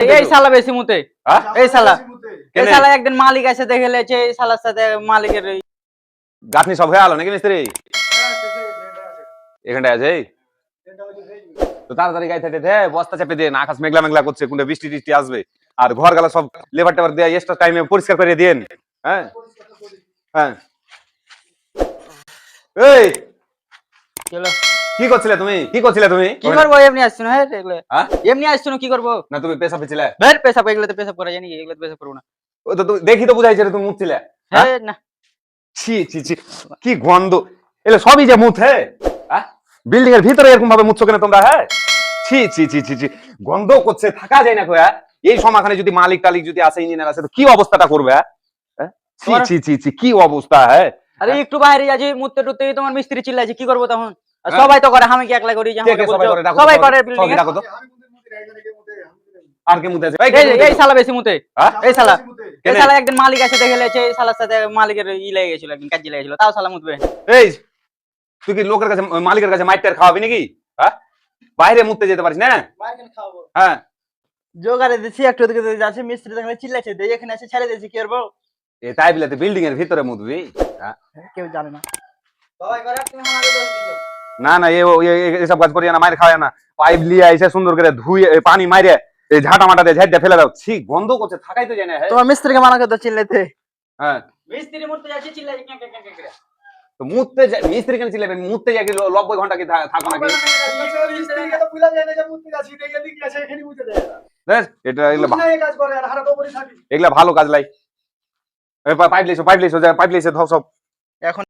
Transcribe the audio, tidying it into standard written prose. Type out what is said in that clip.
এই শালা বেশি মুতে হ্যাঁ? এই শালা এই কেনে? শালা একদিন মালিক এসে দেখে লেছে এই শালার সাথে মালিকের গাঁথনি সব হয়ে গেল নাকি মিস্ত্রি? এখানটায় আছে এই? তো তাড়াতাড়ি গায়ে থেকে দে, বস্তা চেপে দেন, আকাশ মেঘলা মেঘলা করছে, কোনটা বৃষ্টি টিষ্টি আসবে। আর ঘর গেলা সব লেবার টেবার দিয়ে এক্সট্রা টাইমে পরিষ্কার করে দেন। হ্যাঁ হ্যাঁ। এই চলো কি করছিলে তুমি? কি করছিলে তুমি? কি করবো এমনি আসছো না? হ্যাঁ এগুলো হ্যাঁ? এমনি আসছো না কি করবো? না তুমি পেশাবে ছিলে? বের পেশাব এগুলোতে পেশাব করা জানি এগুলোতে পেশাব করবো না। ও তো দেখি তো বুঝাইছে রে তুমি মুতছিলে। হ্যাঁ? হ্যাঁ না ছি ছি ছি, কি গন্ধ! এলে সবই যে মুত, হ্যাঁ? বিল্ডিং এর ভিতরে এরকম ভাবে মুতছো কেন তোমরা? হ্যাঁ, ছি ছি ছি ছি ছি, গন্ধ করছে, থাকা যায় না কয়া। এই সমাধানে যদি মালিক টালিক যদি আসে, ইঞ্জিনিয়ার আসে, তো কি অবস্থাটা করবে? হ্যাঁ, ছি ছি ছি ছি, কি অবস্থা! হ্যাঁ, আরে একটু বাইরে যাচ্ছি মুততে টুততে তোমার মিস্ত্রি চিল্লাছে কি করবো তখন? আর হ্যাঁ। সবাই তো করে আমি কি একলা করি যে কে আমাকে কে সবাই বলছো? করে? ডাকো তো, সবাই করে সবাই বিল্ডিং এ ডাকো তো। আর কে মুতে আছে? এই কে এই মুতে এই আছে? শালা বেশি মুতে হ্যাঁ? এই শালা এই কেনে? শালা একদিন মালিক এসে দেখে লেছে এই শালার সাথে মালিকের লেগে গেছিল একদিন কাজে লেগেছিল তাও শালা মুতবে। এই তুই কি লোকের কাছে, মালিকের কাছে মাইটার খাওয়াবি নাকি? হ্যাঁ, বাইরে মুততে যেতে পারিস না? হ্যাঁ, জোগাড়ে দিছি একটু দিকে যাচ্ছে মিস্ত্রি দেখলে চিল্লাছে দেই এখানে এসে ছেড়ে দিয়েছি কি করবো? এ তাই বলে বিল্ডিং এর ভিতরে মুতবি? হ্যাঁ, কেউ জানে না সবাই করে তুমি আমাকে দোষ দিছো। না না, এসব কাজ করিয়া না, মাইর খাওয়া না। পাইপ লিয়ে এসে সুন্দর করে ধুয়ে পানি মাইরে এই ঝাঁটা মাটা দিয়ে ঝাঁট দিয়ে ফেলে দাও। ছি, গন্ধ করছে, থাকাই তো যায় না। হ্যাঁ তোমার মিস্ত্রিকে মানা করতে চিল্লাইতে হ্যাঁ, মিস্ত্রি মুততে যাচ্ছে চিল্লাছে কে কে কে কে তো মুততে মিস্ত্রি কেন ছিলেন? মুততে যাই 90 ঘন্টা কি থাকো নাকি? দেখ, এটা এগুলা ভালো কাজ লাই। পাইপ লাইছো, পাইপ লাইছো, পাইপ লাইছে ধর সব। এখন